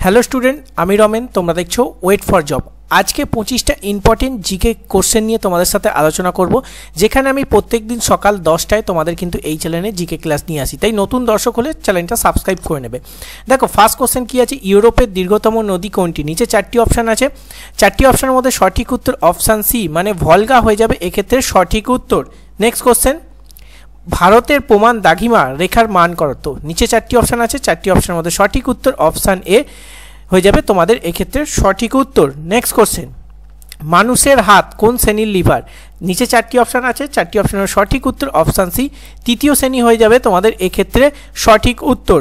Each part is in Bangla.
হ্যালো স্টুডেন্ট, আমি রমেন। তোমরা দেখছো ওয়েট ফর জব। আজকে 25টা ইম্পর্টেন্ট জিকে কোশ্চেন নিয়ে তোমাদের সাথে আলোচনা করব, যেখানে আমি প্রত্যেকদিন সকাল 10টায় তোমাদের কিন্তু এই চ্যানেলে জিকে ক্লাস নিয়ে আসি। তাই নতুন দর্শক হলে চ্যানেলটা সাবস্ক্রাইব করে নেবে। দেখো, ফার্স্ট কোশ্চেন কি আছে, ইউরোপের দীর্ঘতম নদী কোনটি? নিচে 4টি অপশান আছে। 4টি অপশানের মধ্যে সঠিক উত্তর অপশান সি, মানে ভলগা হয়ে যাবে এক্ষেত্রে সঠিক উত্তর। নেক্সট কোশ্চেন, ভারতের প্রমাণ দ্রাঘিমা রেখার মান কত? নিচে 4টি অপশান আছে। 4টি অপশানের মধ্যে সঠিক উত্তর অপশান এ হয়ে যাবে তোমাদের এক্ষেত্রে সঠিক উত্তর। নেক্সট কোশ্চেন, মানুষের হাত কোন শ্রেণীর লিভার? নিচে 4টি অপশান আছে। 4টি অপশানের সঠিক উত্তর অপশান সি, তৃতীয় শ্রেণী হয়ে যাবে তোমাদের এক্ষেত্রে সঠিক উত্তর।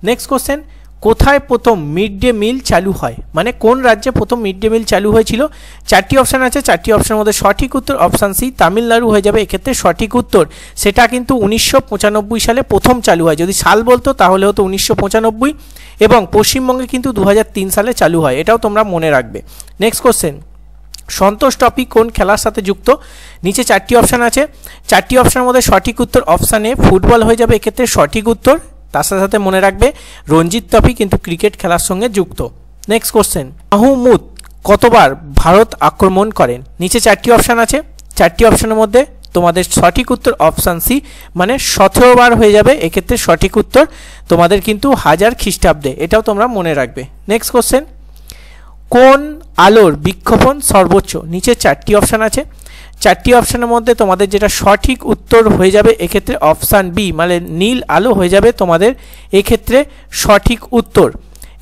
নেক্সট কোশ্চেন, কোথায় প্রথম মিড ডে মিল চালু হয়? মানে কোন রাজ্যে প্রথম মিড ডে মিল চালু হয়েছিল? 4টি অপশান আছে। 4টি অপশানের মধ্যে সঠিক উত্তর অপশান সি, তামিলনাড়ু হয়ে যাবে এক্ষেত্রে সঠিক উত্তর। সেটা কিন্তু 1995 সালে প্রথম চালু হয়। যদি সাল বলতো তাহলে হতো 1995, এবং পশ্চিমবঙ্গে কিন্তু 2003 সালে চালু হয়। এটাও তোমরা মনে রাখবে। নেক্সট কোশ্চেন, সন্তোষ ট্রফি কোন খেলার সাথে যুক্ত? নিচে 4টি অপশান আছে। 4টি অপশানের মধ্যে সঠিক উত্তর অপশান এ, ফুটবল হয়ে যাবে এক্ষেত্রে সঠিক উত্তর। তার সাথে সাথে মনে রাখবে রঞ্জিত ট্রফি কিন্তু ক্রিকেট খেলার সঙ্গে যুক্ত। নেক্সট কোশ্চেন, মাহমুদ কতবার ভারত আক্রমণ করেন? নিচে 4টি অপশান আছে। 4টি অপশানের মধ্যে তোমাদের সঠিক উত্তর অপশান সি, মানে 17 বার হয়ে যাবে এক্ষেত্রে সঠিক উত্তর তোমাদের কিন্তু 1000 খ্রিস্টাব্দে। এটাও তোমরা মনে রাখবে। নেক্সট কোশ্চেন, কোন আলোর বিক্ষেপণ সর্বোচ্চ? নিচে 4টি অপশান আছে। 4টি অপশানের মধ্যে তোমাদের যেটা সঠিক উত্তর হয়ে যাবে এক্ষেত্রে অপশান বি, মানে নীল আলো হয়ে যাবে তোমাদের এক্ষেত্রে সঠিক উত্তর।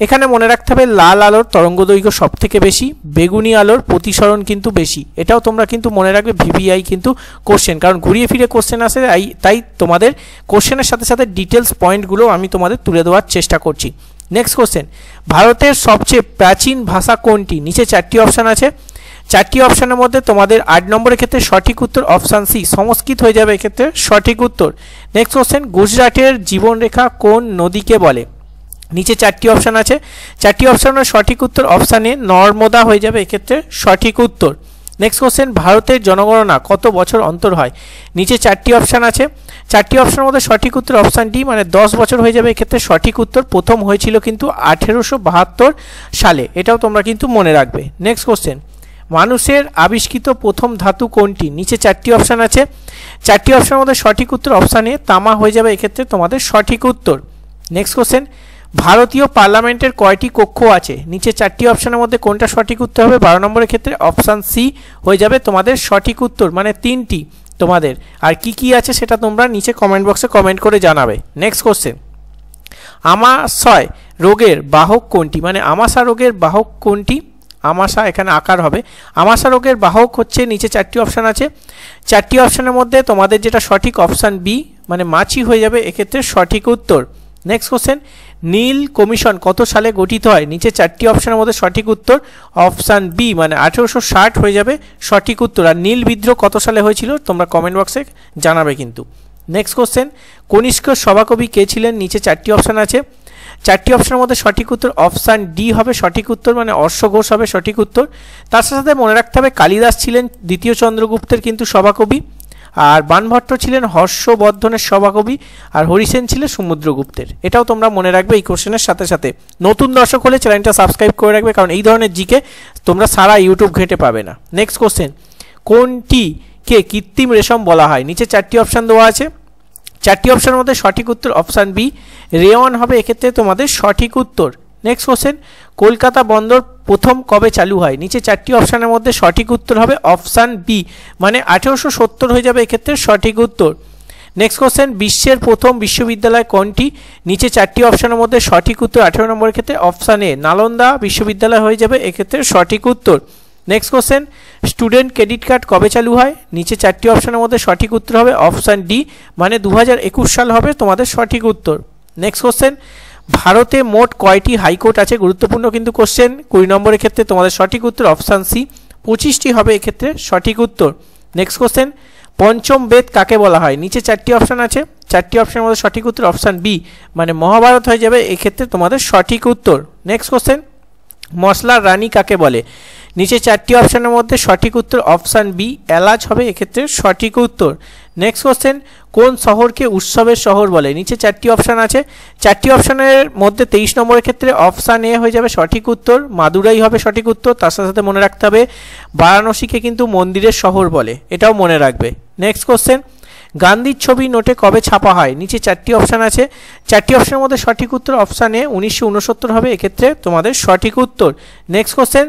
এখানে মনে রাখতে হবে লাল আলোর তরঙ্গদৈর্ঘ্য সব থেকে বেশি, বেগুনি আলোর প্রতিসরণ কিন্তু বেশি। এটাও তোমরা কিন্তু মনে রাখবে, ভিভিআই কিন্তু কোশ্চেন, কারণ ঘুরিয়ে ফিরে কোশ্চেন আসে, তাই তোমাদের কোশ্চেনের সাথে সাথে ডিটেলস পয়েন্টগুলো আমি তোমাদের তুলে দেওয়ার চেষ্টা করছি। নেক্সট কোশ্চেন, ভারতের সবচেয়ে প্রাচীন ভাষা কোনটি? নিচে 4টি অপশান আছে। 4টি অপশানের মধ্যে তোমাদের 8 নম্বরের ক্ষেত্রে সঠিক উত্তর অপশান সি, সংস্কৃত হয়ে যাবে এক্ষেত্রে সঠিক উত্তর। নেক্সট কোশ্চেন, গুজরাটের জীবনরেখা কোন নদীকে বলে? নিচে 4টি অপশান আছে। 4টি অপশানের সঠিক উত্তর অপশান এ, নর্মদা হয়ে যাবে এক্ষেত্রে সঠিক উত্তর। নেক্সট কোশ্চেন, ভারতের জনগণনা কত বছর অন্তর হয়? নিচে 4টি অপশান আছে। 4টি অপশানের মধ্যে সঠিক উত্তর অপশান ডি, মানে 10 বছর হয়ে যাবে এক্ষেত্রে সঠিক উত্তর। প্রথম হয়েছিল কিন্তু 1872 সালে। এটাও তোমরা কিন্তু মনে রাখবে। নেক্সট কোশ্চেন, মানুষের আবিষ্কৃত প্রথম ধাতু কোনটি? নিচে 4টি অপশান আছে। 4টি অপশানের মধ্যে সঠিক উত্তর অপশান এ, তামা হয়ে যাবে এক্ষেত্রে তোমাদের সঠিক উত্তর। নেক্সট কোশ্চেন, ভারতীয় পার্লামেন্টের কয়টি কক্ষ আছে? নিচে 4টি অপশানের মধ্যে কোনটা সঠিক উত্তর হবে? 12 নম্বরের ক্ষেত্রে অপশান সি হয়ে যাবে তোমাদের সঠিক উত্তর, মানে 3টি তোমাদের। আর কি কি আছে সেটা তোমরা নিচে কমেন্ট বক্সে কমেন্ট করে জানাবে। নেক্সট কোশ্চেন, আমাশয় রোগের বাহক কোনটি? মানে আমাশা রোগের বাহক কোনটি? আমাশা এখানে আকার হবে। আমাশা রোগের বাহক হচ্ছে, নিচে 4টি অপশান আছে। 4টি অপশানের মধ্যে তোমাদের যেটা সঠিক অপশান বি, মানে মাছি হয়ে যাবে এক্ষেত্রে সঠিক উত্তর। নেক্সট কোশ্চেন, নীল কমিশন কত সালে গঠিত হয়? নিচে 4টি অপশানের মধ্যে সঠিক উত্তর অপশান বি, মানে 1860 হয়ে যাবে সঠিক উত্তর। আর নীল বিদ্রোহ কত সালে হয়েছিল তোমরা কমেন্ট বক্সে জানাবে কিন্তু। নেক্সট কোশ্চেন, কনিষ্কের সভাকবি কে ছিলেন? নিচে 4টি অপশান আছে। 4টি অপশানের মধ্যে সঠিক উত্তর অপশান ডি হবে সঠিক উত্তর, মানে অশ্ব ঘোষ হবে সঠিক উত্তর। তার সাথে মনে রাখতে হবে কালিদাস ছিলেন দ্বিতীয় চন্দ্রগুপ্তের কিন্তু সভাকবি, আর বাণভট্ট ছিলেন হর্ষবর্ধনের সভাকবি, আর হরিসেন ছিলেন সমুদ্রগুপ্তের। এটাও তোমরা মনে রাখবে এই কোশ্চেনের সাথে সাথে। নতুন দর্শক হলে চ্যানেলটা সাবস্ক্রাইব করে রাখবে, কারণ এই ধরনের জিকে তোমরা সারা ইউটিউব ঘেঁটে পাবে না। নেক্সট কোশ্চেন, কোনটিকে কৃত্রিম রেশম বলা হয়? নিচে 4টি অপশান দেওয়া আছে। 4টি অপশানের মধ্যে সঠিক উত্তর অপশান বি, রেওয়ান হবে এক্ষেত্রে তোমাদের সঠিক উত্তর। নেক্সট কোশ্চেন, কলকাতা বন্দর প্রথম কবে চালু হয়? নিচে 4টি অপশানের মধ্যে সঠিক উত্তর হবে অপশান বি, মানে 1870 হয়ে যাবে এক্ষেত্রে সঠিক উত্তর। নেক্সট কোশ্চেন, বিশ্বের প্রথম বিশ্ববিদ্যালয় কোনটি? নিচে 4টি অপশানের মধ্যে সঠিক উত্তর 18 নম্বরের ক্ষেত্রে অপশান এ, নালন্দা বিশ্ববিদ্যালয় হয়ে যাবে এক্ষেত্রে সঠিক উত্তর। Next question, student credit card কবে চালু হয়? নিচে 4টি অপশানের মধ্যে সঠিক উত্তর হবে অপশান ডি, মানে 2021 সাল হবে তোমাদের সঠিক উত্তর। নেক্সট কোশ্চেন, ভারতে মোট কয়টি হাইকোর্ট আছে? গুরুত্বপূর্ণ কিন্তু কোশ্চেন। 20 নম্বরের ক্ষেত্রে তোমাদের সঠিক উত্তর অপশান সি, 25টি হবে এক্ষেত্রে সঠিক উত্তর। নেক্সট কোশ্চেন, পঞ্চম বেদ কাকে বলা হয়? নিচে 4টি অপশান আছে। 4টি অপশানের মধ্যে সঠিক উত্তর অপশান বি, মানে মহাভারত হয়ে যাবে এক্ষেত্রে তোমাদের সঠিক উত্তর। নেক্সট কোশ্চেন, মশলার রানী কাকে বলে? নিচে 4টি অপশানের মধ্যে সঠিক উত্তর অপশান বি, এলাচ হবে এক্ষেত্রে সঠিক উত্তর। নেক্সট কোশ্চেন, কোন শহরকে উৎসবের শহর বলে? নিচে 4টি অপশান আছে, 4টি অপশানের মধ্যে 23 নম্বরের ক্ষেত্রে অপশান এ হয়ে যাবে সঠিক উত্তর, মাদুরাই হবে সঠিক উত্তর। তার সাথে সাথে মনে রাখতে হবে বারাণসীকে কিন্তু মন্দিরের শহর বলে, এটাও মনে রাখবে। নেক্সট কোশ্চেন, গান্ধীর ছবি নোটে কবে ছাপা হয়? নিচে 4টি অপশান আছে, 4টি অপশানের মধ্যে সঠিক উত্তর অপশান এ 1969 হবে, এক্ষেত্রে তোমাদের সঠিক উত্তর। নেক্সট কোশ্চেন,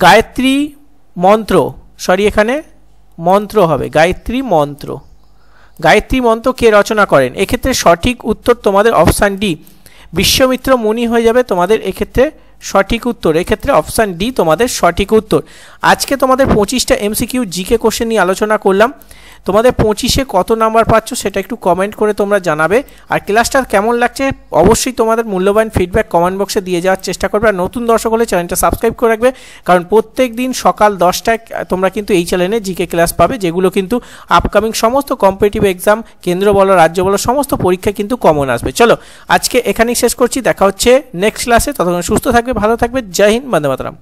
গায়ত্রী মন্ত্র, এখানে মন্ত্র হবে, গায়ত্রী মন্ত্র, গায়ত্রী মন্ত্র কে রচনা করেন? এক্ষেত্রে সঠিক উত্তর তোমাদের অপশান ডি, বিশ্বমিত্র মুনি হয়ে যাবে তোমাদের এক্ষেত্রে সঠিক উত্তর। এক্ষেত্রে অপশান ডি তোমাদের সঠিক উত্তর। আজকে তোমাদের 25টা এমসিকিউ জিকে কোশ্চেন নিয়ে আলোচনা করলাম। তোমাদের 25-এ কত নাম্বার পাচ্ছ সেটা একটু কমেন্ট করে তোমরা জানাবে। আর ক্লাসটা কেমন লাগছে অবশ্যই তোমাদের মূল্যবান ফিডব্যাক কমেন্ট বক্সে দিয়ে যাওয়ার চেষ্টা করবে। আর নতুন দর্শক হলে চ্যানেলটা সাবস্ক্রাইব করে রাখবে, কারণ প্রত্যেক দিন সকাল 10টায় তোমরা কিন্তু এই চ্যানেলে জিকে ক্লাস পাবে, যেগুলো কিন্তু আপকামিং সমস্ত কম্পিটিটিভ এক্সাম, কেন্দ্র বলো রাজ্য বলো সমস্ত পরীক্ষায় কিন্তু কমন আসবে। চলো আজকে এখানেই শেষ করছি, দেখা হচ্ছে নেক্সট ক্লাসে। ততক্ষণ সুস্থ থাকবে, ভালো থাকবে, জয় হিন্দ, বন্দে মাতরম।